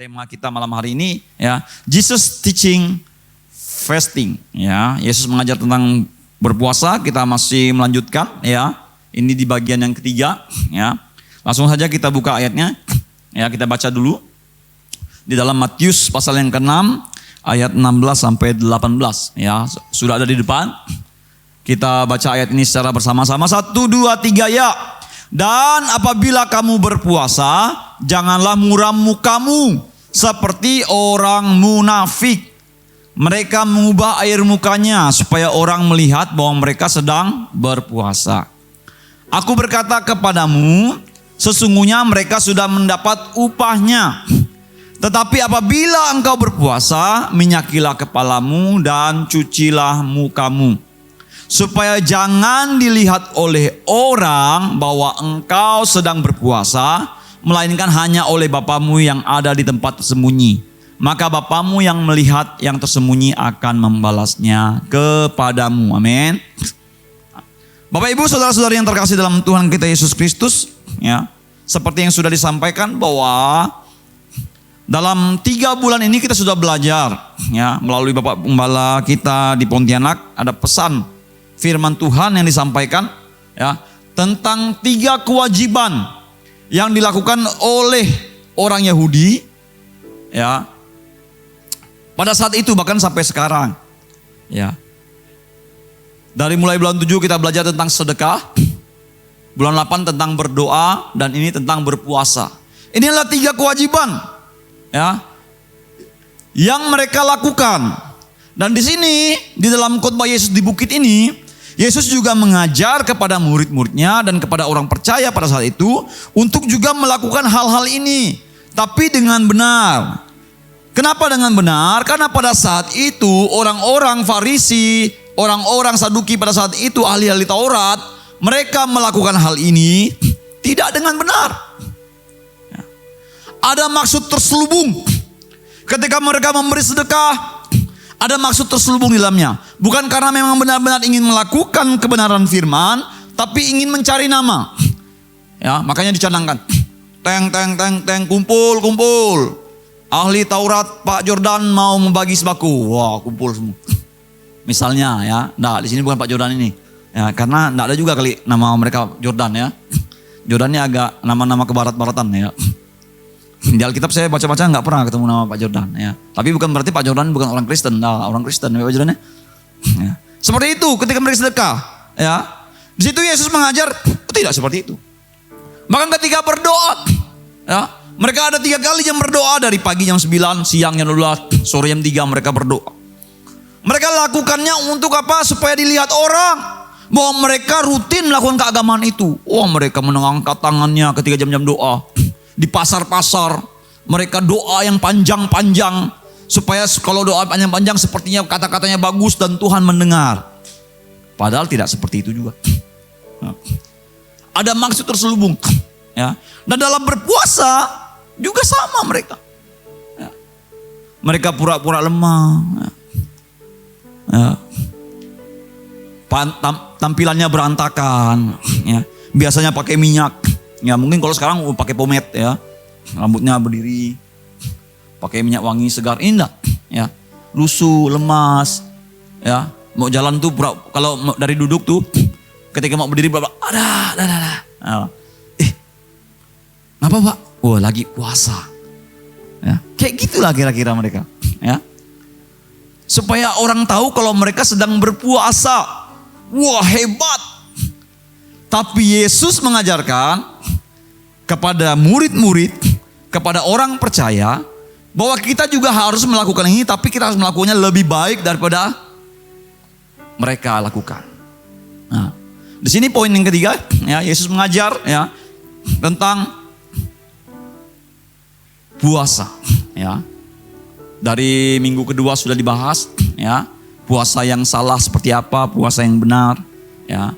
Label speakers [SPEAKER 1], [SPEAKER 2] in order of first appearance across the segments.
[SPEAKER 1] Tema kita malam hari ini ya, Jesus teaching fasting ya. Yesus mengajar tentang berpuasa, kita masih melanjutkan ya. Ini di bagian yang ketiga ya. Langsung saja kita buka ayatnya. Ya, kita baca dulu. Di dalam Matius pasal yang ke-6 ayat 16 sampai 18 ya. Sudah ada di depan. Kita baca ayat ini secara bersama-sama. 1, 2, 3 ya. Dan apabila kamu berpuasa, janganlah muram mukamu seperti orang munafik. Mereka mengubah air mukanya supaya orang melihat bahwa mereka sedang berpuasa. Aku berkata kepadamu, sesungguhnya mereka sudah mendapat upahnya. Tetapi apabila engkau berpuasa, minyakilah kepalamu dan cucilah mukamu, supaya jangan dilihat oleh orang bahwa engkau sedang berpuasa, melainkan hanya oleh Bapamu yang ada di tempat tersembunyi. Maka Bapamu yang melihat yang tersembunyi akan membalasnya kepadamu. Amin. Bapak Ibu saudara-saudari yang terkasih dalam Tuhan kita Yesus Kristus, ya, seperti yang sudah disampaikan bahwa dalam 3 bulan ini kita sudah belajar, ya, melalui Bapak Gembala kita di Pontianak ada pesan firman Tuhan yang disampaikan, ya, tentang 3 kewajiban yang dilakukan oleh orang Yahudi, ya, pada saat itu bahkan sampai sekarang, ya. Dari mulai bulan 7 kita belajar tentang sedekah, bulan 8 tentang berdoa, dan ini tentang berpuasa. Inilah 3 kewajiban, ya, yang mereka lakukan. Dan di sini di dalam khotbah Yesus di bukit ini, Yesus juga mengajar kepada murid-muridnya dan kepada orang percaya pada saat itu untuk juga melakukan hal-hal ini, tapi dengan benar. Kenapa dengan benar? Karena pada saat itu orang-orang Farisi, orang-orang Saduki pada saat itu ahli-ahli Taurat, mereka melakukan hal ini tidak dengan benar. Ada maksud terselubung. Ketika mereka memberi sedekah, ada maksud terselubung di dalamnya. Bukan karena memang benar-benar ingin melakukan kebenaran firman, tapi ingin mencari nama. Ya, makanya dicanangkan. Teng, kumpul. Ahli Taurat Pak Jordan mau membagi sembako. Wah, kumpul semua. Misalnya ya, di sini bukan Pak Jordan ini. Ya, karena enggak ada juga kali nama mereka Jordan ya. Jordan ini agak nama-nama kebarat-baratan ya. Di Alkitab saya baca-baca nggak pernah ketemu nama Pak Jordan ya. Tapi bukan berarti Pak Jordan bukan orang Kristen. Orang Kristen Pak Jordan ya. Seperti itu ketika mereka sedekah ya. Di situ Yesus mengajar tidak seperti itu. Bahkan ketika berdoa ya, mereka ada 3 kali jam berdoa, dari pagi jam 9, siang jam 12, sore jam 3 mereka berdoa. Mereka lakukannya untuk apa? Supaya dilihat orang bahwa mereka rutin melakukan keagamaan itu. Wah, mereka mengangkat tangannya ketika jam-jam doa. Di pasar-pasar mereka doa yang panjang-panjang, supaya kalau doa panjang-panjang sepertinya kata-katanya bagus dan Tuhan mendengar. Padahal tidak seperti itu juga. Ada maksud terselubung ya. Dan dalam berpuasa juga sama mereka ya. Mereka pura-pura lemah ya. Tampilannya berantakan ya. Biasanya pakai minyak ya, mungkin kalau sekarang pakai pomade ya, rambutnya berdiri, pakai minyak wangi segar, indah ya, lusuh, lemas ya, mau jalan tuh kalau dari duduk tuh, ketika mau berdiri ngapa Pak? Oh, lagi puasa ya, kayak gitulah kira-kira mereka ya, supaya orang tahu kalau mereka sedang berpuasa. Wah, hebat. Tapi Yesus mengajarkan kepada murid-murid, kepada orang percaya, bahwa kita juga harus melakukan ini, tapi kita harus melakukannya lebih baik daripada mereka lakukan. Nah, di sini poin yang ketiga, ya, Yesus mengajar ya tentang puasa. Ya, dari minggu kedua sudah dibahas, ya, puasa yang salah seperti apa, puasa yang benar. Ya,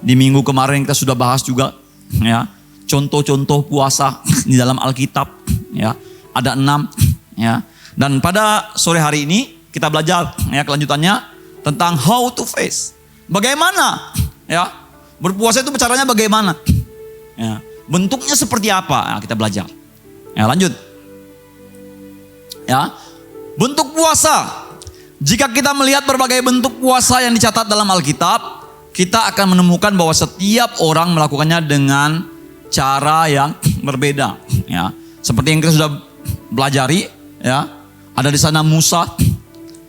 [SPEAKER 1] di minggu kemarin kita sudah bahas juga, ya, contoh-contoh puasa di dalam Alkitab ya, ada 6 ya. Dan pada sore hari ini kita belajar ya kelanjutannya tentang how to face. Bagaimana ya berpuasa itu caranya bagaimana? Ya, bentuknya seperti apa? Nah, kita belajar. Ya, lanjut. Ya. Bentuk puasa. Jika kita melihat berbagai bentuk puasa yang dicatat dalam Alkitab, kita akan menemukan bahwa setiap orang melakukannya dengan cara yang berbeda. Ya. Seperti yang kita sudah pelajari, ya. Ada di sana Musa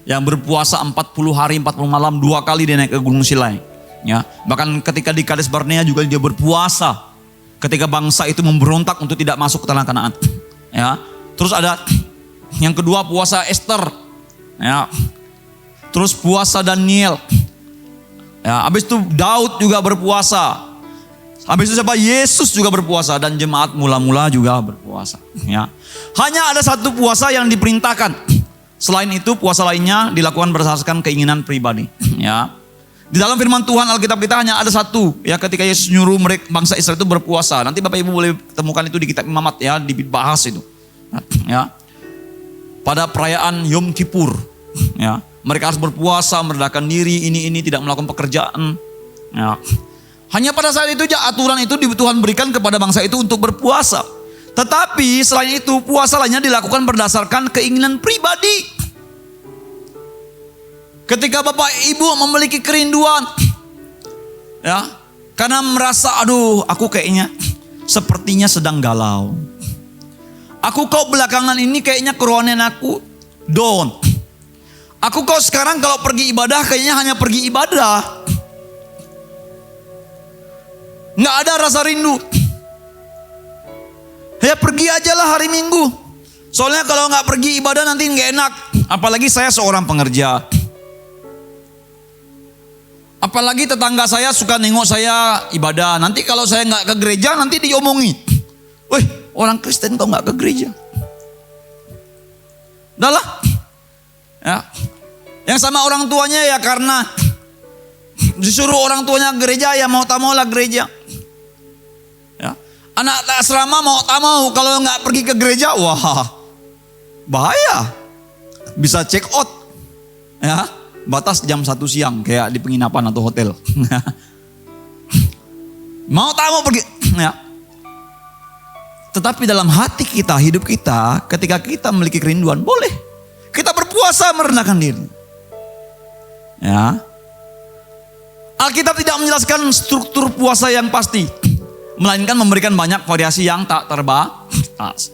[SPEAKER 1] yang berpuasa 40 hari 40 malam 2 kali dia naik ke Gunung Sinai. Ya. Bahkan ketika di Kades Barnea juga dia berpuasa. Ketika bangsa itu memberontak untuk tidak masuk ke tanah Kanaan. Ya. Terus ada yang kedua puasa Esther. Ya. Terus puasa Daniel. Ya, habis itu Daud juga berpuasa. Habis itu siapa? Yesus juga berpuasa dan jemaat mula-mula juga berpuasa. Ya. Hanya ada satu puasa yang diperintahkan. Selain itu puasa lainnya dilakukan berdasarkan keinginan pribadi. Ya. Di dalam firman Tuhan Alkitab kita hanya ada satu. Ya, ketika Yesus nyuruh mereka bangsa Israel itu berpuasa. Nanti Bapak Ibu boleh temukan itu di kitab Imamat ya, dibahas itu. Ya. Pada perayaan Yom Kippur. Ya. Mereka harus berpuasa, merendahkan diri, ini tidak melakukan pekerjaan. Ya. Hanya pada saat itu aja aturan itu Tuhan berikan kepada bangsa itu untuk berpuasa. Tetapi selain itu puasa lainnya dilakukan berdasarkan keinginan pribadi. Ketika Bapak Ibu memiliki kerinduan, ya, karena merasa aduh aku kayaknya sepertinya sedang galau. Aku kok belakangan ini kayaknya kerohanian aku down. Aku kok sekarang kalau pergi ibadah kayaknya hanya pergi ibadah. Nggak ada rasa rindu. Ya pergi aja lah hari Minggu. Soalnya kalau nggak pergi ibadah nanti nggak enak. Apalagi saya seorang pengerja. Apalagi tetangga saya suka nengok saya ibadah. Nanti kalau saya nggak ke gereja nanti diomongi. Wih, orang Kristen kok nggak ke gereja? Udah lah. Ya. Yang sama orang tuanya ya karena disuruh orang tuanya gereja ya mau tak mau lah gereja. Ya. Anak asrama mau tak mau kalau nggak pergi ke gereja wah bahaya. Bisa check out. Ya, batas jam 1 siang kayak di penginapan atau hotel. Mau tak mau pergi. Ya. Tetapi dalam hati kita, hidup kita, ketika kita memiliki kerinduan, boleh. Kita berpuasa merendahkan diri. Ya. Alkitab tidak menjelaskan struktur puasa yang pasti. Melainkan memberikan banyak variasi yang tak terbatas.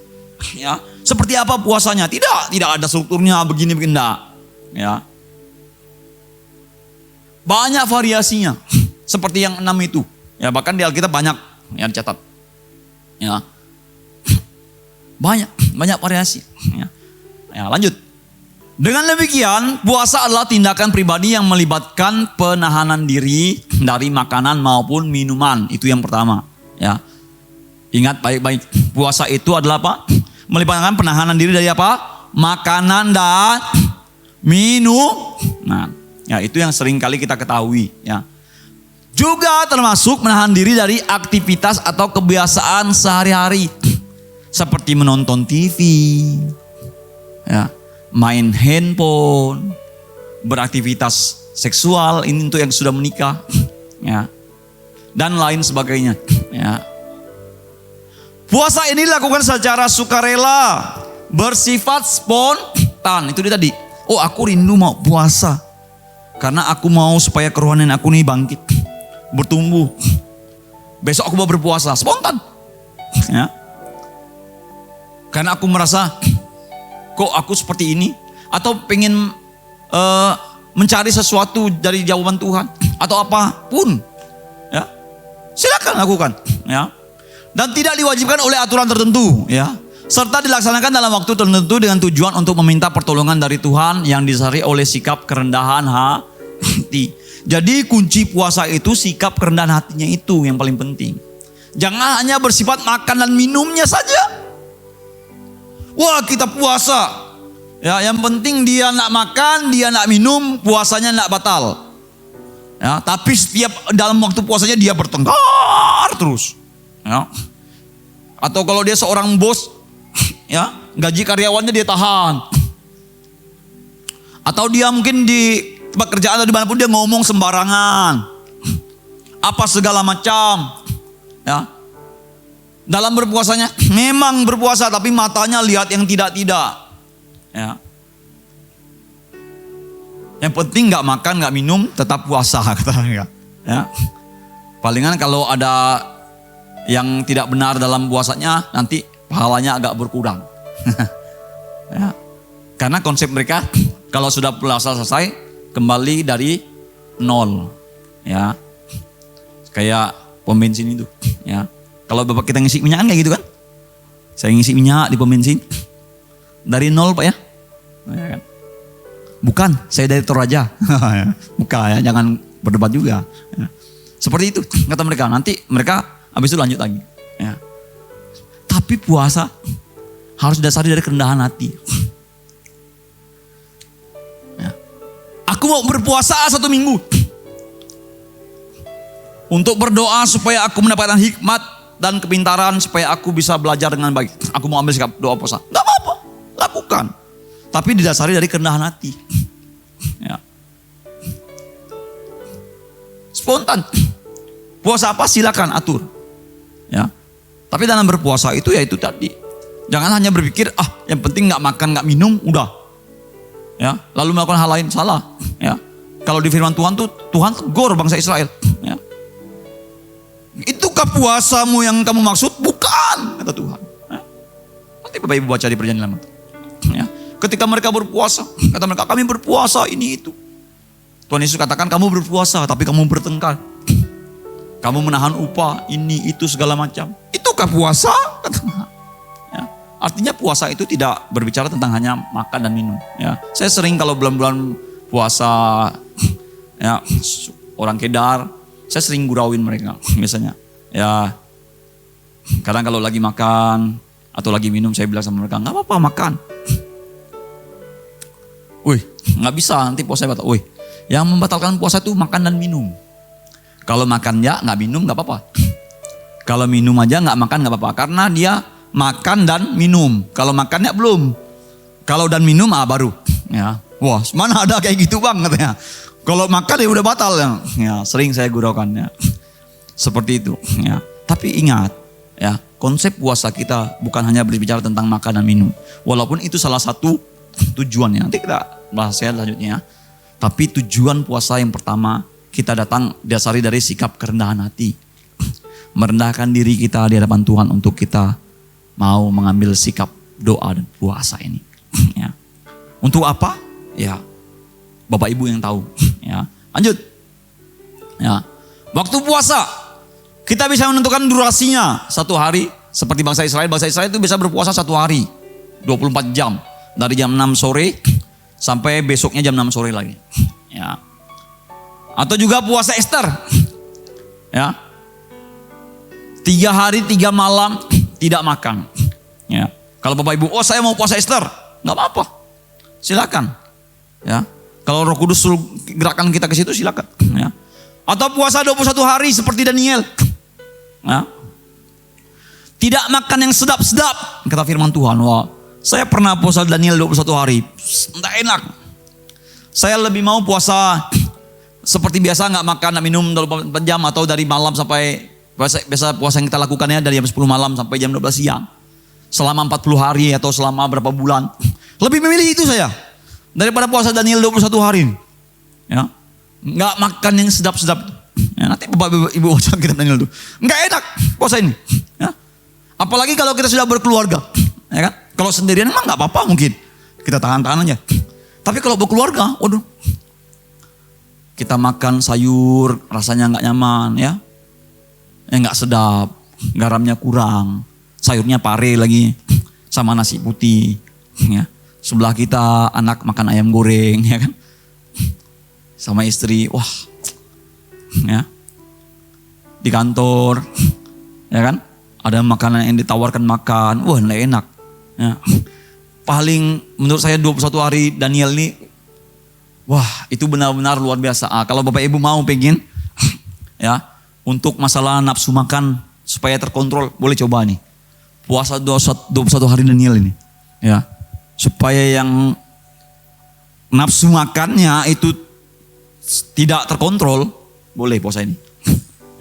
[SPEAKER 1] Ya. Seperti apa puasanya? Tidak ada strukturnya begini-begini. Ya. Banyak variasinya. Seperti yang 6 itu. Ya, bahkan di Alkitab banyak yang dicatat. Ya. Banyak variasi. Ya, lanjut. Dengan demikian, puasa adalah tindakan pribadi yang melibatkan penahanan diri dari makanan maupun minuman. Itu yang pertama. Ya, ingat baik-baik. Puasa itu adalah apa? Melibatkan penahanan diri dari apa? Makanan dan minum. Nah, ya itu yang sering kali kita ketahui. Ya. Juga termasuk menahan diri dari aktivitas atau kebiasaan sehari-hari. Seperti menonton TV, ya, main handphone, beraktivitas seksual, ini untuk yang sudah menikah, ya, dan lain sebagainya. Ya. Puasa ini dilakukan secara sukarela, bersifat spontan. Itu dia tadi. Oh, aku rindu mau puasa karena aku mau supaya kerohanian aku nih bangkit, bertumbuh. Besok aku mau berpuasa, spontan. Ya. Karena aku merasa, kok aku seperti ini? Atau pengen mencari sesuatu dari jawaban Tuhan. Atau apapun. Ya. Silakan lakukan. Ya. Dan tidak diwajibkan oleh aturan tertentu. Ya. Serta dilaksanakan dalam waktu tertentu dengan tujuan untuk meminta pertolongan dari Tuhan yang disari oleh sikap kerendahan hati. Jadi kunci puasa itu sikap kerendahan hatinya itu yang paling penting. Jangan hanya bersifat makan dan minumnya saja. Wah, kita puasa. Ya, yang penting dia nak makan, dia nak minum, puasanya nak batal. Ya, tapi setiap dalam waktu puasanya dia bertengkar terus. Ya. Atau kalau dia seorang bos, ya, gaji karyawannya dia tahan. Atau dia mungkin di tempat kerjaan atau dimanapun dia ngomong sembarangan. Apa segala macam. Ya. Dalam berpuasanya memang berpuasa tapi matanya lihat yang tidak-tidak. Ya. Yang penting nggak makan, nggak minum, tetap puasa katanya. Ya. Palingan kalau ada yang tidak benar dalam puasanya, nanti pahalanya agak berkurang. Ya. Karena konsep mereka kalau sudah puasa selesai kembali dari nol. Ya. Kayak pom bensin itu. Ya. Kalau bapak kita ngisi minyak kan kayak gitu kan? Saya ngisi minyak di pom bensin dari nol pak ya. Ya kan? Bukan, saya dari Toraja. Bukan ya, jangan berdebat juga. Ya. Seperti itu kata mereka. Nanti mereka habis itu lanjut lagi. Ya. Tapi puasa harus dasari dari kerendahan hati. Ya. Aku mau berpuasa 1 minggu. Untuk berdoa supaya aku mendapatkan hikmat dan kepintaran supaya aku bisa belajar dengan baik. Aku mau ambil sikap doa puasa. Gak apa-apa, lakukan. Tapi didasari dari kerendahan hati. Ya. Spontan. Puasa apa silakan atur. Ya. Tapi dalam berpuasa itu ya itu tadi. Jangan hanya berpikir yang penting nggak makan nggak minum udah. Ya. Lalu melakukan hal lain salah. Ya. Kalau di firman Tuhan tuh Tuhan tegur bangsa Israel. Ya. Itukah puasamu yang kamu maksud? Bukan kata Tuhan. Ya. Nanti Bapak Ibu baca di Perjanjian Lama. Ya. Ketika mereka berpuasa, kata mereka kami berpuasa ini itu. Tuhan Yesus katakan kamu berpuasa tapi kamu bertengkar. Kamu menahan upah, ini, itu, segala macam. Itukah puasa? Ya. Artinya puasa itu tidak berbicara tentang hanya makan dan minum. Ya. Saya sering kalau bulan-bulan puasa, ya, orang Kedar, saya sering gurauin mereka biasanya. Ya, kadang kalau lagi makan atau lagi minum, saya bilang sama mereka, nggak apa-apa makan. Wih, nggak bisa, nanti puasa batal. Wih, yang membatalkan puasa itu makan dan minum. Kalau makan ya nggak minum nggak apa-apa. Kalau minum aja nggak makan nggak apa-apa. Karena dia makan dan minum. Kalau makannya belum. Kalau dan minum baru. Ya. Wah mana ada kayak gitu bang katanya. Kalau makan ya udah batal ya. Ya sering saya guraukannya. Seperti itu. Ya. Tapi ingat ya konsep puasa kita bukan hanya berbicara tentang makan dan minum. Walaupun itu salah satu tujuannya. Nanti kita bahas ya selanjutnya. Tapi tujuan puasa yang pertama kita datang dasari dari sikap kerendahan hati. Merendahkan diri kita di hadapan Tuhan untuk kita mau mengambil sikap doa dan puasa ini. Ya. Untuk apa? Ya, Bapak Ibu yang tahu. Ya. Lanjut. Ya. Waktu puasa kita bisa menentukan durasinya 1 hari. Seperti bangsa Israel itu bisa berpuasa 1 hari. 24 jam. Dari jam 6 sore sampai besoknya jam 6 sore lagi. Ya. Atau juga puasa Ester. Ya. 3 hari 3 malam tidak makan. Ya. Kalau Bapak Ibu, saya mau puasa Ester, nggak apa-apa. Silakan. Ya. Kalau Roh Kudus suruh gerakan kita ke situ silakan. Ya. Atau puasa 21 hari seperti Daniel. Ya. Tidak makan yang sedap-sedap, kata firman Tuhan. Wah, saya pernah puasa Daniel 21 hari. Enggak enak. Saya lebih mau puasa seperti biasa nggak makan, nggak minum 24 jam atau dari malam sampai biasa puasa yang kita lakukannya dari jam 10 malam sampai jam 12 siang. Selama 40 hari atau selama berapa bulan. Lebih memilih itu saya daripada puasa Daniel 21 hari. Ya. Nggak makan yang sedap-sedap. Ya, nanti Bapak Ibu baca kitab Daniel itu. Nggak enak puasa ini. Ya. Apalagi kalau kita sudah berkeluarga. Ya kan? Kalau sendirian emang nggak apa-apa mungkin. Kita tahan-tahan aja. Tapi kalau berkeluarga, waduh. Kita makan sayur rasanya nggak nyaman ya. Nggak sedap, garamnya kurang, sayurnya pare lagi sama nasi putih ya. Sebelah kita anak makan ayam goreng ya kan. Sama istri, wah. Ya. Di kantor ya kan, ada makanan yang ditawarkan makan, wah nggak enak. Ya. Paling menurut saya 21 hari Daniel ini wah itu benar-benar luar biasa. Kalau Bapak Ibu mau pengen ya untuk masalah nafsu makan supaya terkontrol boleh coba nih. Puasa 21 hari Daniel ini. Ya. Supaya yang nafsu makannya itu tidak terkontrol boleh puasa ini.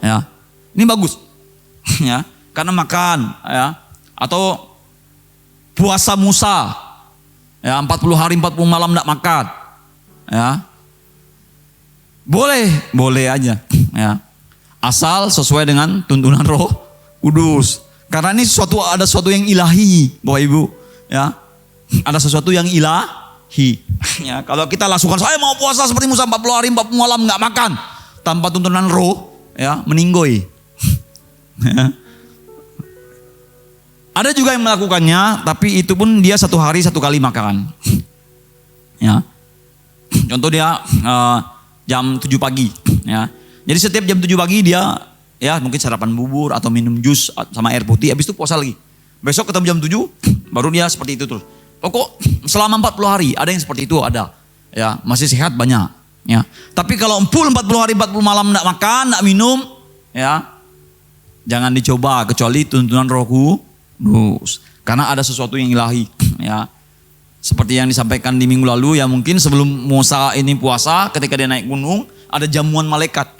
[SPEAKER 1] Ya. Ini bagus. Ya. Karena makan ya atau puasa Musa. Ya, 40 hari 40 malam enggak makan. Ya. Boleh aja, ya. Asal sesuai dengan tuntunan Roh Kudus. Karena ini ada sesuatu yang ilahi, Bapak Ibu, ya. Ada sesuatu yang ilahi. Ya, kalau kita langsungkan saya mau puasa seperti Musa 40 hari 40 malam enggak makan tanpa tuntunan Roh, ya, meninggoy. Ya. Ada juga yang melakukannya, tapi itu pun dia 1 hari 1 kali makan. Ya. Contoh dia jam 7 pagi. Ya. Jadi setiap jam 7 pagi dia ya mungkin sarapan bubur atau minum jus sama air putih, habis itu puasa lagi. Besok ketemu jam 7, baru dia seperti itu terus. Pokok selama 40 hari ada yang seperti itu ada. Ya, masih sehat banyak. Ya. Tapi kalau full 40 hari 40 malam enggak makan, enggak minum, ya. Jangan dicoba kecuali tuntunan Roh Kudus. Karena ada sesuatu yang ilahi, ya. Seperti yang disampaikan di minggu lalu, ya mungkin sebelum Musa ini puasa, ketika dia naik gunung, ada jamuan malaikat.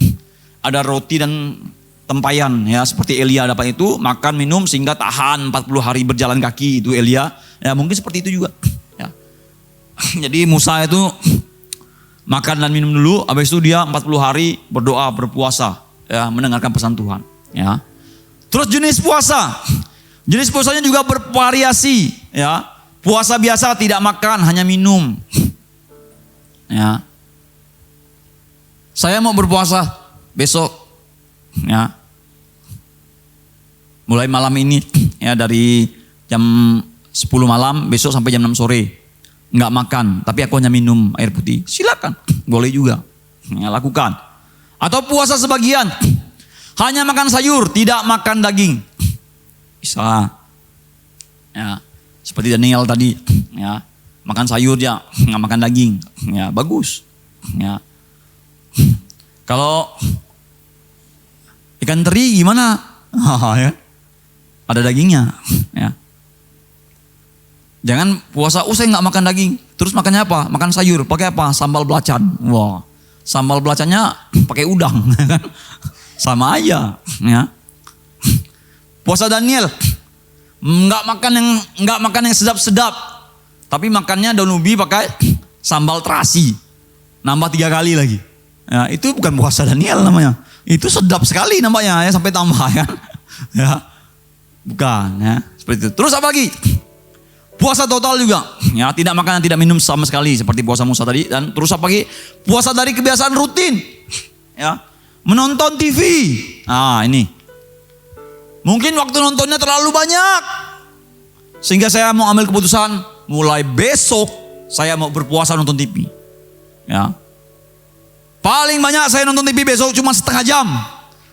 [SPEAKER 1] Ada roti dan tempayan, ya seperti Elia dapat itu, makan minum sehingga tahan 40 hari berjalan kaki itu Elia. Ya mungkin seperti itu juga. Ya. Jadi Musa itu makan dan minum dulu, habis itu dia 40 hari berdoa, berpuasa, ya mendengarkan pesan Tuhan. Ya. Terus jenis puasa. Jenis puasanya juga bervariasi, ya. Puasa biasa tidak makan, hanya minum. Ya. Saya mau berpuasa besok, ya. Mulai malam ini, ya dari jam 10 malam besok sampai jam 6 sore. Enggak makan, tapi aku hanya minum air putih. Silakan, boleh juga. Ya, lakukan. Atau puasa sebagian, hanya makan sayur, tidak makan daging. Bisa. Ya. Seperti Daniel tadi, ya, makan sayur ya, nggak makan daging, ya bagus, ya. Kalau ikan teri gimana? Ya, ada dagingnya, ya. Jangan puasa, saya nggak makan daging, terus makannya apa? Makan sayur, pakai apa? Sambal belacan, wah, sambal belacannya pakai udang, kan? Sama aja, ya. Puasa Daniel. Enggak makan yang sedap-sedap. Tapi makannya daun ubi pakai sambal terasi. Nambah 3 kali lagi. Ya, itu bukan puasa Daniel namanya. Itu sedap sekali namanya ya sampai tambah ya. Ya. Bukan ya, seperti itu. Terus apa lagi? Puasa total juga. Ya, tidak makan, tidak minum sama sekali seperti puasa Musa tadi, dan terus apa lagi? Puasa dari kebiasaan rutin. Ya. Menonton TV. Nah, ini. Mungkin waktu nontonnya terlalu banyak. Sehingga saya mau ambil keputusan, mulai besok saya mau berpuasa nonton TV. Ya. Paling banyak saya nonton TV besok cuma setengah jam.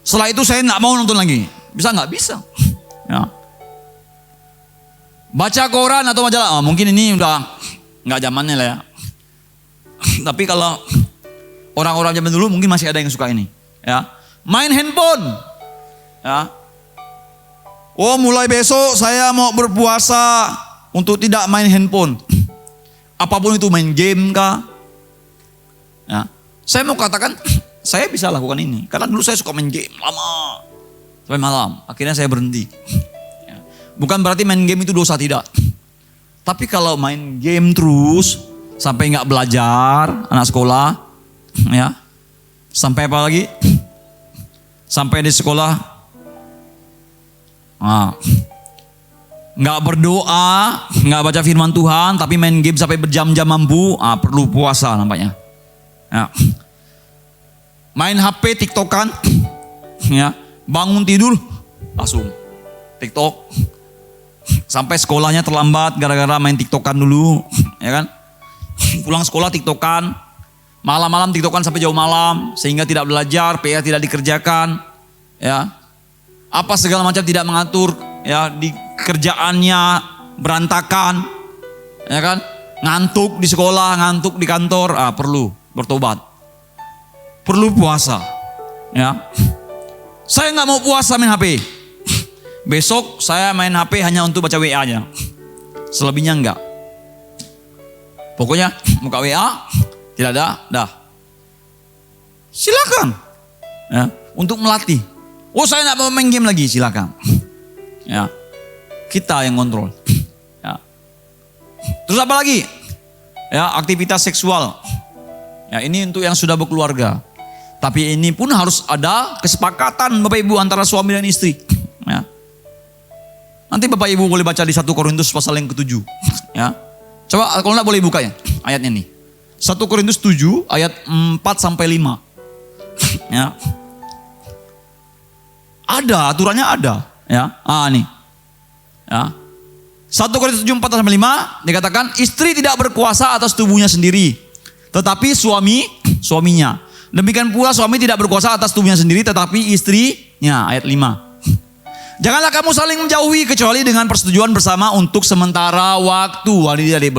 [SPEAKER 1] Setelah itu saya nggak mau nonton lagi. Bisa nggak? Bisa. Ya. Baca koran atau majalah, mungkin ini udah nggak zamannya lah ya. Tapi kalau orang-orang zaman dulu mungkin masih ada yang suka ini. Ya. Main handphone. Ya. Oh, mulai besok saya mau berpuasa untuk tidak main handphone. Apapun itu, main game kah? Ya. Saya mau katakan, saya bisa lakukan ini. Karena dulu saya suka main game lama. Sampai malam. Akhirnya saya berhenti. Ya. Bukan berarti main game itu dosa, tidak. Tapi kalau main game terus, sampai nggak belajar, anak sekolah. Ya. Sampai apa lagi? Sampai di sekolah. Nggak berdoa, nggak baca firman Tuhan, tapi main game sampai berjam-jam mampu, perlu puasa nampaknya. Ya. Main HP, TikTokan, ya, bangun tidur langsung TikTok, sampai sekolahnya terlambat gara-gara main TikTokan dulu, ya kan? Pulang sekolah TikTokan, malam-malam TikTokan sampai jauh malam, sehingga tidak belajar, PR tidak dikerjakan, ya. Apa segala macam tidak mengatur, ya, di kerjaannya berantakan, ya kan? Ngantuk di sekolah, ngantuk di kantor, perlu bertobat, perlu puasa, ya. Saya nggak mau puasa main HP. Besok saya main HP hanya untuk baca WA-nya, selebihnya enggak. Pokoknya buka WA, tidak ada, dah. Silakan, ya, untuk melatih. Oh, saya nggak mau main game lagi, silakan. Ya, kita yang kontrol. Ya. Terus apa lagi? Ya, aktivitas seksual. Ya, ini untuk yang sudah berkeluarga. Tapi ini pun harus ada kesepakatan Bapak Ibu antara suami dan istri. Ya. Nanti Bapak Ibu boleh baca di 1 Korintus pasal yang ke-7. Ya. Coba kalau enggak boleh buka ya ayatnya nih. 1 Korintus 7 ayat 4 sampai 5. Ya. Ada, aturannya ada. Ya. Nih. Ya. 1 Korintus 7 4 sampai 5 dikatakan istri tidak berkuasa atas tubuhnya sendiri, tetapi suaminya. Demikian pula suami tidak berkuasa atas tubuhnya sendiri tetapi istrinya. Ayat 5. Janganlah kamu saling menjauhi kecuali dengan persetujuan bersama untuk sementara waktu. Ini dari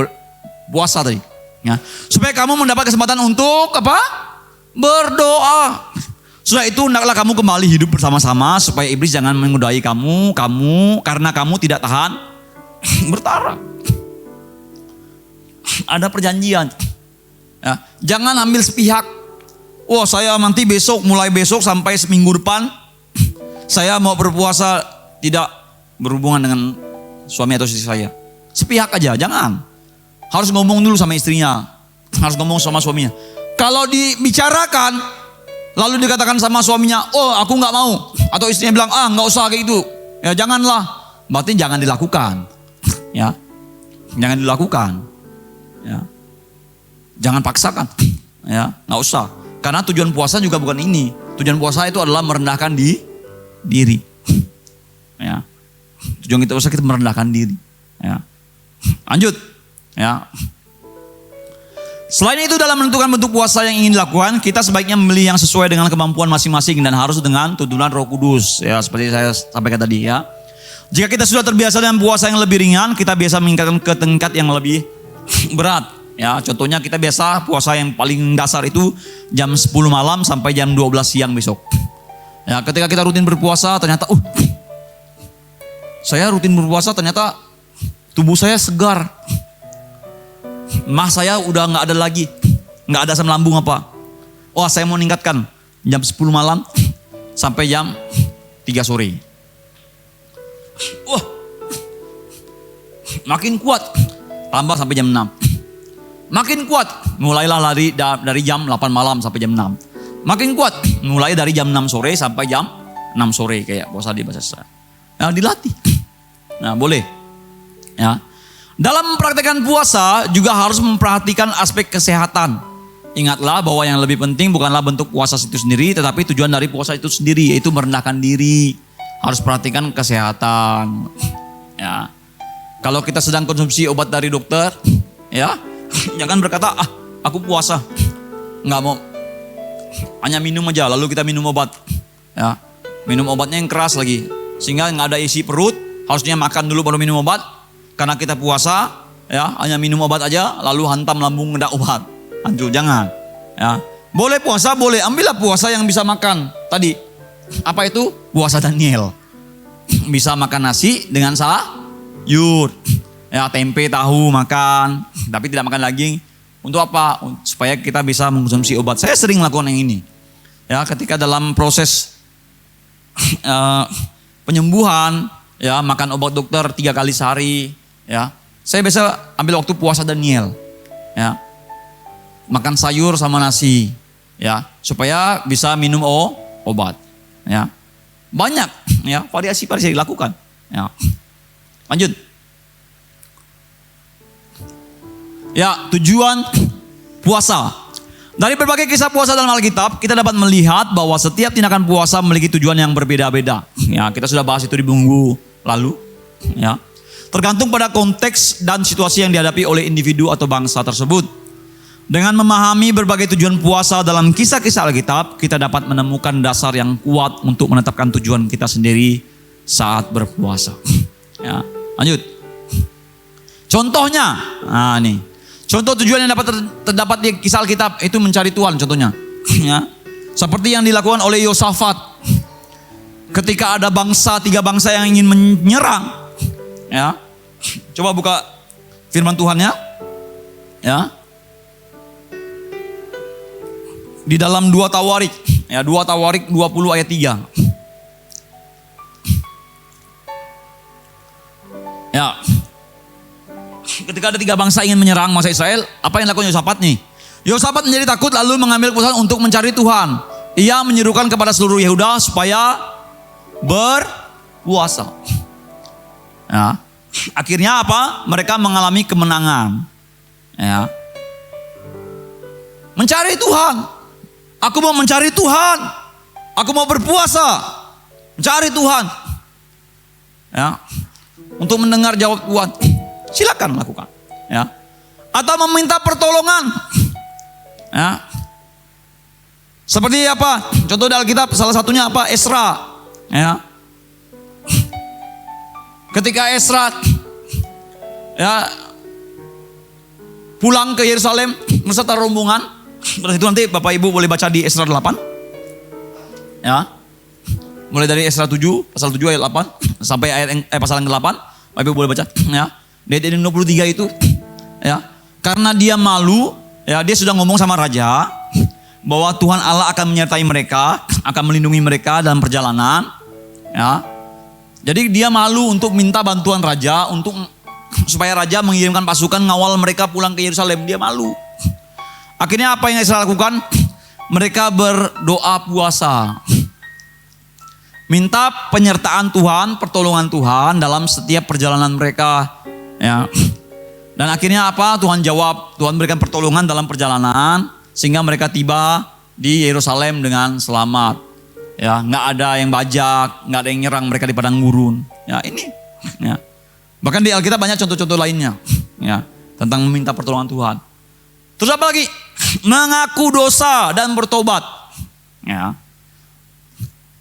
[SPEAKER 1] puasa tadi. Ya. Supaya kamu mendapat kesempatan untuk apa? Berdoa. Setelah itu hendaklah kamu kembali hidup bersama-sama supaya iblis jangan menggodai kamu karena kamu tidak tahan bertara. Ada perjanjian. Ya. Jangan ambil sepihak. Wah, saya nanti mulai besok sampai seminggu depan saya mau berpuasa tidak berhubungan dengan suami atau istri saya. Sepihak aja, jangan. Harus ngomong dulu sama istrinya, harus ngomong sama suaminya. Kalau dibicarakan, lalu dikatakan sama suaminya, oh aku nggak mau, atau istrinya bilang, nggak usah kayak gitu, ya janganlah. Berarti jangan dilakukan, ya, jangan dilakukan, ya, jangan paksakan, ya, nggak usah. Karena tujuan puasa juga bukan ini. Tujuan puasa itu adalah merendahkan diri. Ya. Tujuan kita puasa kita merendahkan diri. Ya. Lanjut. Ya. Selain itu dalam menentukan bentuk puasa yang ingin dilakukan, kita sebaiknya memilih yang sesuai dengan kemampuan masing-masing dan harus dengan tuntunan Roh Kudus. Ya, seperti saya sampaikan tadi ya. Jika kita sudah terbiasa dengan puasa yang lebih ringan, kita biasa meningkatkan ke tingkat yang lebih berat. Ya, contohnya kita biasa puasa yang paling dasar itu jam 10 malam sampai jam 12 siang besok. Ya, ketika kita rutin berpuasa ternyata saya rutin berpuasa ternyata tubuh saya segar. Mah saya udah nggak ada lagi, nggak ada asam lambung apa. Wah, saya mau meningkatkan jam 10 malam sampai jam 3 sore. Wah, makin kuat, tambah sampai jam 6. Makin kuat, mulailah lari dari jam 8 malam sampai jam 6. Makin kuat, mulai dari jam 6 sore sampai jam 6 sore kayak puasa di bahasa saya. Nah, dilatih. Nah, boleh. Ya. Dalam mempraktikkan puasa juga harus memperhatikan aspek kesehatan. Ingatlah bahwa yang lebih penting bukanlah bentuk puasa itu sendiri, tetapi tujuan dari puasa itu sendiri, yaitu merendahkan diri. Harus perhatikan kesehatan. Ya. Kalau kita sedang konsumsi obat dari dokter, ya, jangan berkata, aku puasa, nggak mau, hanya minum aja, lalu kita minum obat, ya, minum obatnya yang keras lagi, sehingga nggak ada isi perut, harusnya makan dulu baru minum obat, karena kita puasa, ya, hanya minum obat aja, lalu hantam lambung nggak obat, hancur, jangan, ya, boleh puasa, boleh, ambillah puasa yang bisa makan, tadi, apa itu? Puasa Daniel, bisa makan nasi dengan sayur. Ya, tempe, tahu makan, tapi tidak makan daging. Untuk apa? Supaya kita bisa mengkonsumsi obat. Saya sering melakukan yang ini. Ya, ketika dalam proses penyembuhan, ya makan obat dokter 3 kali sehari. Ya, saya biasa ambil waktu puasa Daniel. Ya, makan sayur sama nasi. Ya, supaya bisa minum obat. Ya, banyak. Ya, variasi dilakukan. Ya, lanjut. Ya, tujuan puasa. Dari berbagai kisah puasa dalam Alkitab, kita dapat melihat bahwa setiap tindakan puasa memiliki tujuan yang berbeda-beda. Ya, kita sudah bahas itu di minggu lalu. Ya, tergantung pada konteks dan situasi yang dihadapi oleh individu atau bangsa tersebut. Dengan memahami berbagai tujuan puasa dalam kisah-kisah Alkitab, kita dapat menemukan dasar yang kuat untuk menetapkan tujuan kita sendiri saat berpuasa. Ya, lanjut. Contohnya, nih. Contoh tujuan yang terdapat di kisah Alkitab itu mencari Tuhan contohnya. Ya. Seperti yang dilakukan oleh Yosafat. Ketika ada 3 bangsa yang ingin menyerang. Ya. Coba buka firman Tuhannya. Ya. Di dalam 2 Tawarik. Ya, 2 Tawarik 20 ayat 3. Ya. ketika ada 3 bangsa ingin menyerang bangsa Israel, apa yang dilakukan Yosafat nih? Yosafat menjadi takut lalu mengambil keputusan untuk mencari Tuhan. Ia menyerukan kepada seluruh Yehuda supaya berpuasa. Ya. Akhirnya apa? Mereka mengalami kemenangan. Ya. Mencari Tuhan. Aku mau mencari Tuhan. Aku mau berpuasa. Mencari Tuhan. Ya. Untuk mendengar jawab Tuhan. Silakan lakukan. Ya. Atau meminta pertolongan. Ya. Seperti apa? Contoh di Alkitab salah satunya apa? Esra. Ya. Ketika Esra ya pulang ke Yerusalem beserta rombongan, terus itu nanti Bapak Ibu boleh baca di Esra 8. Ya. Mulai dari Esra 7, pasal 7 ayat 8 sampai pasal yang ke-8, Bapak Ibu boleh baca ya. Di ayat 23 itu ya, karena dia malu, ya dia sudah ngomong sama raja bahwa Tuhan Allah akan menyertai mereka, akan melindungi mereka dalam perjalanan, ya. Jadi dia malu untuk minta bantuan raja untuk supaya raja mengirimkan pasukan ngawal mereka pulang ke Yerusalem. Dia malu. Akhirnya apa yang Israel lakukan? Mereka berdoa puasa. Minta penyertaan Tuhan, pertolongan Tuhan dalam setiap perjalanan mereka, ya. Dan akhirnya apa? Tuhan jawab, Tuhan berikan pertolongan dalam perjalanan sehingga mereka tiba di Yerusalem dengan selamat. Ya, nggak ada yang bajak, nggak ada yang nyerang mereka di padang gurun. Ya, ini. Ya. Bahkan di Alkitab banyak contoh-contoh lainnya, ya, tentang meminta pertolongan Tuhan. Terus apa lagi? Mengaku dosa dan bertobat. Ya.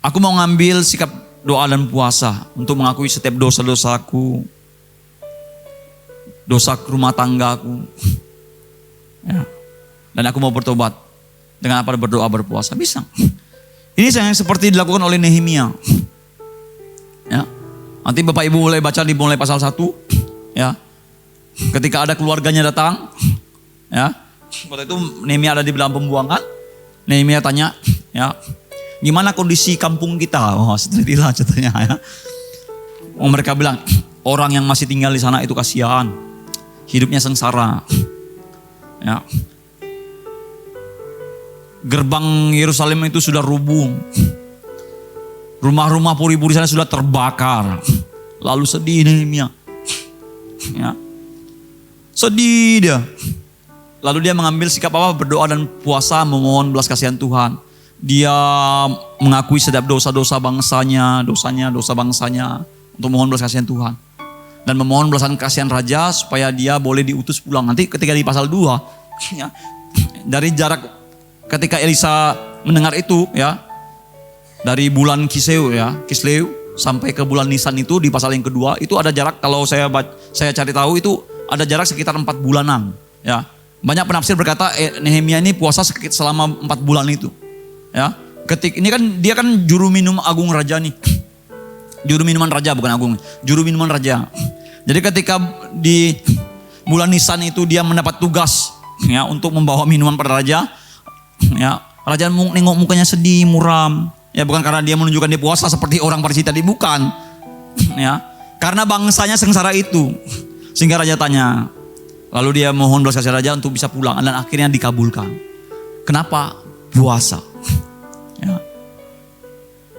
[SPEAKER 1] Aku mau ngambil sikap doa dan puasa untuk mengakui setiap dosa-dosaku, dosa rumah tanggaku. Ya. Dan aku mau bertobat dengan apa? Berdoa, berpuasa. Bisa. Ini yang seperti dilakukan oleh Nehemia. Ya. Nanti Bapak Ibu boleh baca di mulai pasal 1. Ya. Ketika ada keluarganya datang, ya. Waktu itu Nehemia ada di dalam pembuangan. Nehemia tanya, ya, gimana kondisi kampung kita? Oh, itulah contohnya, ya. Mereka bilang, orang yang masih tinggal di sana itu kasihan, hidupnya sengsara. Ya. Gerbang Yerusalem itu sudah rubuh. Rumah-rumah puri-puri sana sudah terbakar. Lalu sedih Nehemia. Ya. Sedih dia. Lalu dia mengambil sikap apa? Berdoa dan puasa, memohon belas kasihan Tuhan. Dia mengakui setiap dosa-dosa bangsanya, dosa bangsanya, untuk mohon belas kasihan Tuhan. Dan memohon belas kasihan raja supaya dia boleh diutus pulang. Nanti ketika di pasal 2, ya, dari jarak ketika Elisa mendengar itu, ya, dari bulan Kisleu sampai ke bulan Nisan itu di pasal yang kedua itu ada jarak, kalau saya cari tahu itu ada jarak sekitar 4 bulanan, ya. Banyak penafsir berkata Nehemia ini puasa selama 4 bulan itu, ya. Ini kan dia kan juru minum agung raja nih. Juru minuman raja, bukan agung, juru minuman raja. Jadi ketika di bulan Nisan itu dia mendapat tugas, ya, untuk membawa minuman pada raja. Ya, raja nengok mukanya sedih, muram. Ya, bukan karena dia menunjukkan dia puasa seperti orang Parsi tadi, bukan. Ya, karena bangsanya sengsara itu. Sehingga raja tanya. Lalu dia mohon belas kasihan raja untuk bisa pulang dan akhirnya dikabulkan. Kenapa? Puasa. Ya.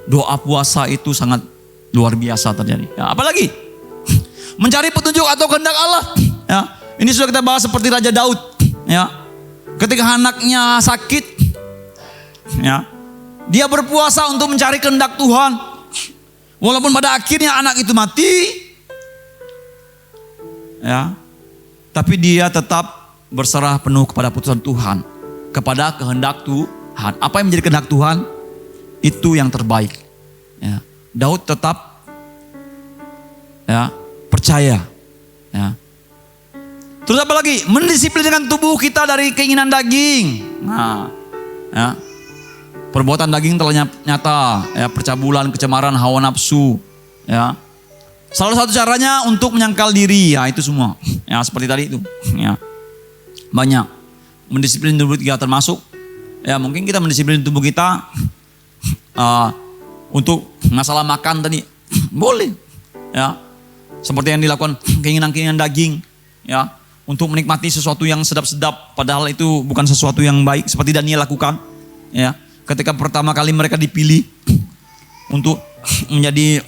[SPEAKER 1] Doa puasa itu sangat luar biasa terjadi. Ya, apalagi mencari petunjuk atau kehendak Allah. Ya, ini sudah kita bahas seperti Raja Daud. Ya. Ketika anaknya sakit, ya, dia berpuasa untuk mencari kehendak Tuhan. Walaupun pada akhirnya anak itu mati, ya, tapi dia tetap berserah penuh kepada putusan Tuhan, kepada kehendak Tuhan. Apa yang menjadi kehendak Tuhan? Itu yang terbaik. Ya. Daud tetap, ya, percaya. Ya. Terus apa lagi? Mendisiplinkan tubuh kita dari keinginan daging. Nah, ya. Perbuatan daging telah nyata, ya, percabulan, kecemaran, hawa nafsu, ya. Salah satu caranya untuk menyangkal diri, ya, itu semua. Ya, seperti tadi itu, ya. Banyak. Mendisiplin tubuh kita termasuk, ya, mungkin kita mendisiplin tubuh kita untuk masalah makan tadi, boleh, ya. Seperti yang dilakukan keinginan-keinginan daging, ya. untuk menikmati sesuatu yang sedap-sedap, padahal itu bukan sesuatu yang baik seperti Daniel lakukan. Ya, ketika pertama kali mereka dipilih untuk menjadi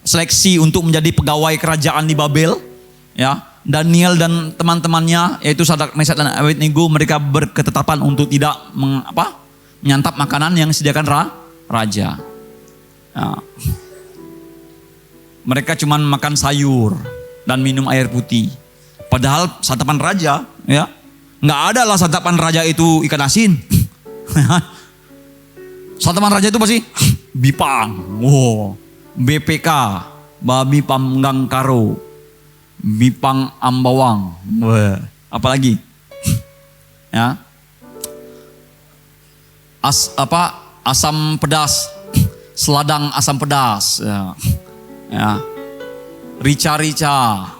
[SPEAKER 1] seleksi untuk menjadi pegawai kerajaan di Babel, ya, Daniel dan teman-temannya yaitu Sadrak, Mesak dan Abednego, mereka berketetapan untuk tidak menyantap makanan yang disediakan raja. Ya. Mereka cuma makan sayur dan minum air putih. Padahal santapan raja, ya, nggak ada lah santapan raja itu ikan asin. Santapan raja itu pasti bipang, BPK, babi panggang karo, bipang ambawang, apalagi, ya, asam pedas, seladang asam pedas, ya, rica-rica.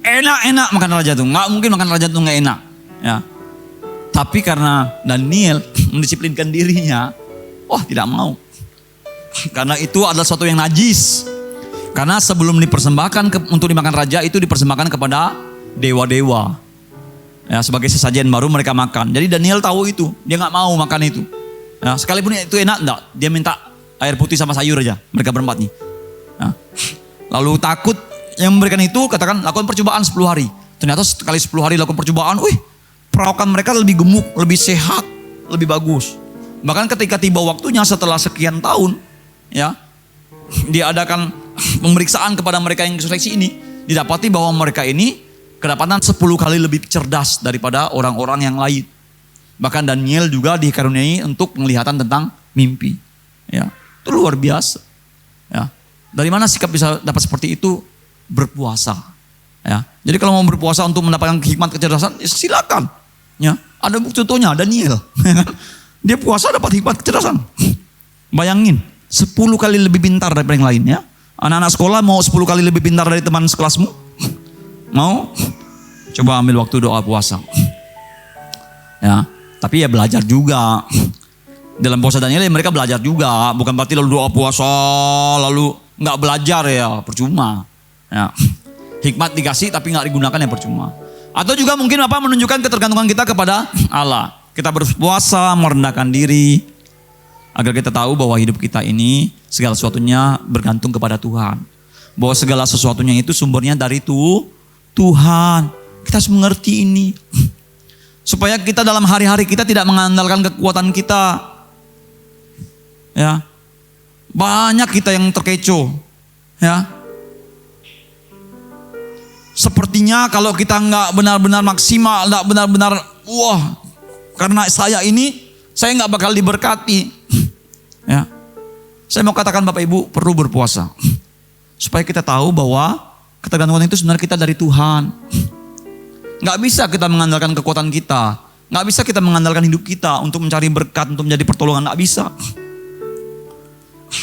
[SPEAKER 1] Enak-enak makan raja tuh, nggak mungkin makan raja tuh nggak enak, ya. Tapi karena Daniel mendisiplinkan dirinya, tidak mau. Karena itu adalah sesuatu yang najis. Karena sebelum dipersembahkan untuk dimakan raja itu dipersembahkan kepada dewa-dewa. Ya, sebagai sesajen baru mereka makan. Jadi Daniel tahu itu, dia nggak mau makan itu. Ya, sekalipun itu enak enggak, dia minta air putih sama sayur aja. Mereka berempat nih. Ya. Lalu takut yang memberikan itu, katakan lakukan percobaan 10 hari. Ternyata sekali 10 hari lakukan percobaan, perawakan mereka lebih gemuk, lebih sehat, lebih bagus. Bahkan ketika tiba waktunya setelah sekian tahun, ya, diadakan pemeriksaan kepada mereka yang seleksi ini, didapati bahwa mereka ini kedapatan 10 kali lebih cerdas daripada orang-orang yang lain. Bahkan Daniel juga dikaruniai untuk penglihatan tentang mimpi. Ya, itu luar biasa. Ya. Dari mana sikap bisa dapat seperti itu? Berpuasa. Ya. Jadi kalau mau berpuasa untuk mendapatkan hikmat kecerdasan, ya silakan. Ya. Ada bukti contohnya Daniel. Dia puasa dapat hikmat kecerdasan. Bayangin, 10 kali lebih pintar daripada yang lain, ya. Anak-anak sekolah mau 10 kali lebih pintar dari teman sekelasmu? Mau? Coba ambil waktu doa puasa. Ya, tapi ya belajar juga. Dalam puasa Daniel ya mereka belajar juga, bukan berarti lalu doa puasa lalu nggak belajar, ya percuma. Ya. Hikmat dikasih tapi nggak digunakan, ya percuma. Atau juga mungkin menunjukkan ketergantungan kita kepada Allah. Kita berpuasa merendahkan diri agar kita tahu bahwa hidup kita ini segala sesuatunya bergantung kepada Tuhan. Bahwa segala sesuatunya itu sumbernya dari Tuhan. Kita harus mengerti ini. Supaya kita dalam hari-hari kita tidak mengandalkan kekuatan kita. Ya. Banyak kita yang terkecoh. Ya. Sepertinya kalau kita nggak benar-benar maksimal, nggak benar-benar, karena saya nggak bakal diberkati. Ya. Saya mau katakan Bapak Ibu perlu berpuasa. Supaya kita tahu bahwa ketergantungan itu sebenarnya kita dari Tuhan. Nggak bisa kita mengandalkan kekuatan kita. Nggak bisa kita mengandalkan hidup kita untuk mencari berkat, untuk menjadi pertolongan. Nggak bisa.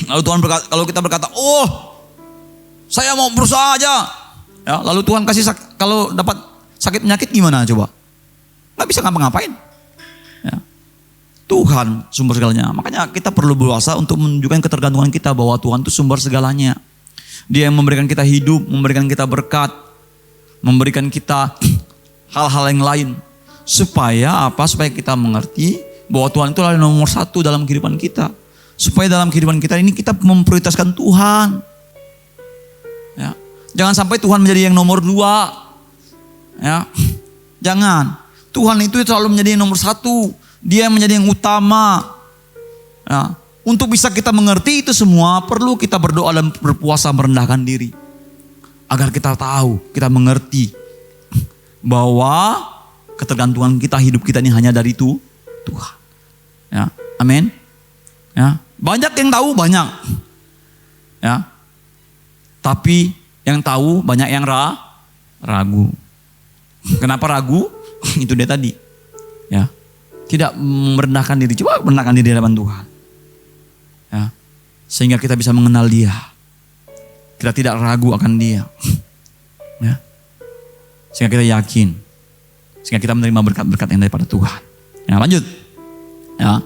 [SPEAKER 1] Lalu Tuhan berkata, kalau kita berkata, saya mau berusaha aja. Ya, lalu Tuhan kasih kalau dapat sakit penyakit gimana coba? Nggak bisa ngapa-ngapain. Ya. Tuhan sumber segalanya. Makanya kita perlu berusaha untuk menunjukkan ketergantungan kita bahwa Tuhan itu sumber segalanya. Dia yang memberikan kita hidup, memberikan kita berkat, memberikan kita hal-hal yang lain. Supaya apa? Supaya kita mengerti bahwa Tuhan itu adalah nomor 1 dalam kehidupan kita. Supaya dalam kehidupan kita ini kita memprioritaskan Tuhan. Ya. Jangan sampai Tuhan menjadi yang nomor 2. Ya. Jangan. Tuhan itu selalu menjadi yang nomor 1. Dia menjadi yang utama. Ya. Untuk bisa kita mengerti itu semua, perlu kita berdoa dan berpuasa merendahkan diri. Agar kita tahu, kita mengerti bahwa ketergantungan kita, hidup kita ini hanya dari Tuhan. Ya. Amin. Ya. Banyak yang tahu, banyak. Ya. Tapi yang tahu banyak yang ragu. Kenapa ragu? Itu dia tadi. Ya. Tidak merendahkan diri. Coba merendahkan diri di hadapan Tuhan. Ya. Sehingga kita bisa mengenal Dia. Kita tidak ragu akan Dia. Ya. Sehingga kita yakin. Sehingga kita menerima berkat-berkat yang daripada Tuhan. Ya, lanjut. Ya.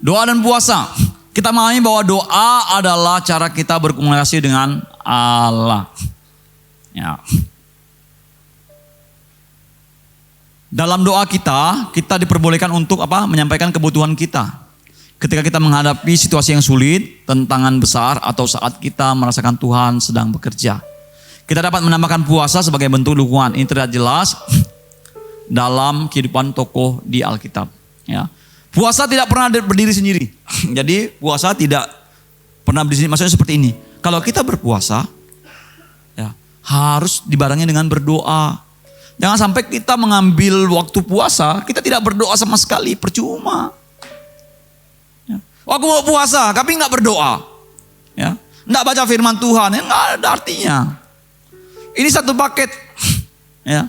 [SPEAKER 1] Doa dan puasa. Kita memahami bahwa doa adalah cara kita berkomunikasi dengan Allah. Ya. Dalam doa kita diperbolehkan untuk apa? Menyampaikan kebutuhan kita. Ketika kita menghadapi situasi yang sulit, tantangan besar, atau saat kita merasakan Tuhan sedang bekerja. Kita dapat menambahkan puasa sebagai bentuk dukungan. Ini terlihat jelas dalam kehidupan tokoh di Alkitab. Ya. Puasa tidak pernah berdiri sendiri. Jadi puasa tidak pernah berdiri sendiri. Maksudnya seperti ini. Kalau kita berpuasa, ya, harus dibarengi dengan berdoa. Jangan sampai kita mengambil waktu puasa, kita tidak berdoa sama sekali, percuma. Ya. Aku mau puasa, tapi nggak berdoa. Ya. Nggak baca firman Tuhan, ya nggak ada artinya. Ini satu paket. Ya.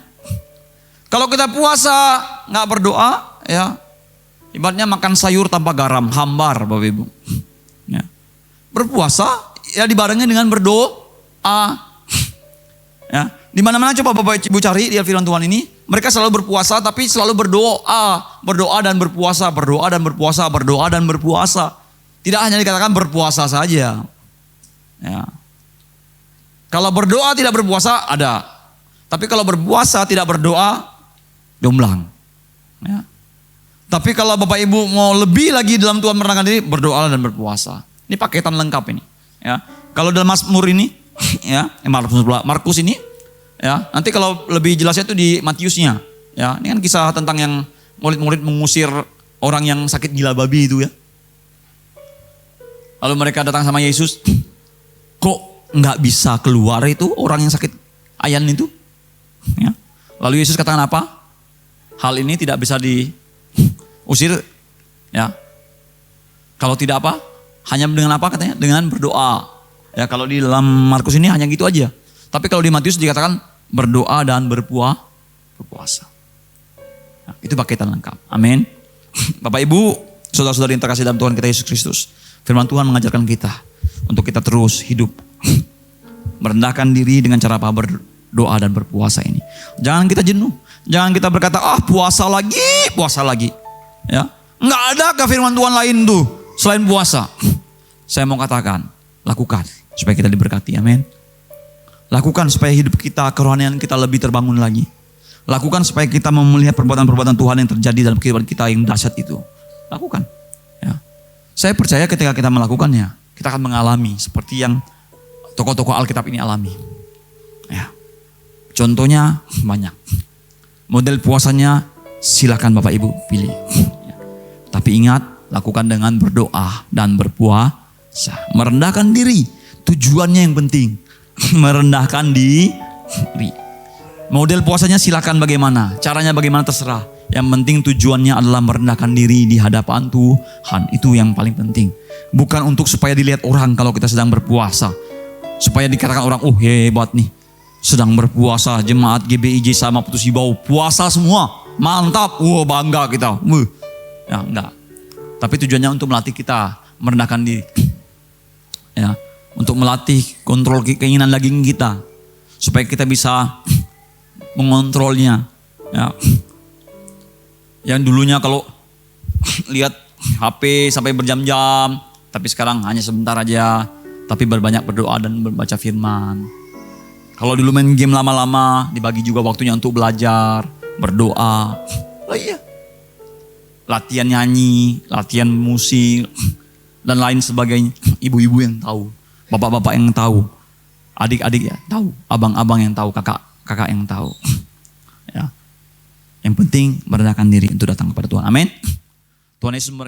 [SPEAKER 1] Kalau kita puasa, nggak berdoa, ya, ibaratnya makan sayur tanpa garam, hambar Bapak Ibu. Ya. Berpuasa, ya dibarengi dengan berdoa. Ya. Di mana-mana coba Bapak Ibu cari di firman Tuhan ini, mereka selalu berpuasa tapi selalu berdoa dan berpuasa, berdoa dan berpuasa, berdoa dan berpuasa. Tidak hanya dikatakan berpuasa saja. Ya. Kalau berdoa tidak berpuasa ada, tapi kalau berpuasa tidak berdoa jomblang. Ya. Tapi kalau Bapak Ibu mau lebih lagi dalam Tuhan merendahkan diri, berdoa dan berpuasa. Ini paketan lengkap ini. Ya. Kalau dalam Mazmur ini, ya, Markus ini. Ya, nanti kalau lebih jelasnya itu di Matiusnya. Ya, ini kan kisah tentang yang murid-murid mengusir orang yang sakit gila babi itu ya. Lalu mereka datang sama Yesus, kok nggak bisa keluar itu orang yang sakit ayan itu? Ya. Lalu Yesus katakan apa? Hal ini tidak bisa diusir, ya. Kalau tidak apa? Hanya dengan apa katanya? Dengan berdoa. Ya, kalau di dalam Markus ini hanya gitu aja. Tapi kalau di Matius dikatakan berdoa dan berpuasa. Nah, itu paketan lengkap. Amin. Bapak Ibu, saudara-saudari yang terkasih dalam Tuhan kita Yesus Kristus. Firman Tuhan mengajarkan kita untuk kita terus hidup. Merendahkan diri dengan cara apa? Berdoa dan berpuasa ini. Jangan kita jenuh. Jangan kita berkata, puasa lagi. Ya, nggak ada ke firman Tuhan lain tuh selain puasa. Saya mau katakan, lakukan supaya kita diberkati. Amin. Lakukan supaya hidup kita, kerohanian kita lebih terbangun lagi. Lakukan supaya kita melihat perbuatan-perbuatan Tuhan yang terjadi dalam kehidupan kita yang dahsyat itu. Lakukan. Ya. Saya percaya ketika kita melakukannya, kita akan mengalami seperti yang tokoh-tokoh Alkitab ini alami. Ya. Contohnya banyak. Model puasanya silakan Bapak Ibu pilih. Ya. Tapi ingat, lakukan dengan berdoa dan berpuasa. Merendahkan diri, tujuannya yang penting. Merendahkan diri. Model puasanya silakan bagaimana, caranya bagaimana terserah. Yang penting tujuannya adalah merendahkan diri di hadapan Tuhan. Itu yang paling penting. Bukan untuk supaya dilihat orang kalau kita sedang berpuasa. Supaya dikatakan orang, hebat nih. Sedang berpuasa, jemaat GBIJ sama Putus Ibau. Puasa semua, mantap, bangga kita. Ya enggak. Tapi tujuannya untuk melatih kita merendahkan diri. Ya. Untuk melatih kontrol keinginan daging kita. Supaya kita bisa mengontrolnya. Ya. Yang dulunya kalau lihat HP sampai berjam-jam. Tapi sekarang hanya sebentar aja. Tapi berbanyak berdoa dan membaca firman. Kalau dulu main game lama-lama, dibagi juga waktunya untuk belajar, berdoa. Iya. Latihan nyanyi, latihan musik, dan lain sebagainya. Ibu-ibu yang tahu. Bapak-bapak yang tahu, adik-adik ya tahu, abang-abang yang tahu, kakak yang tahu. Ya. Yang penting merendahkan diri untuk datang kepada Tuhan. Amin. Tuhan Yesus memberkati.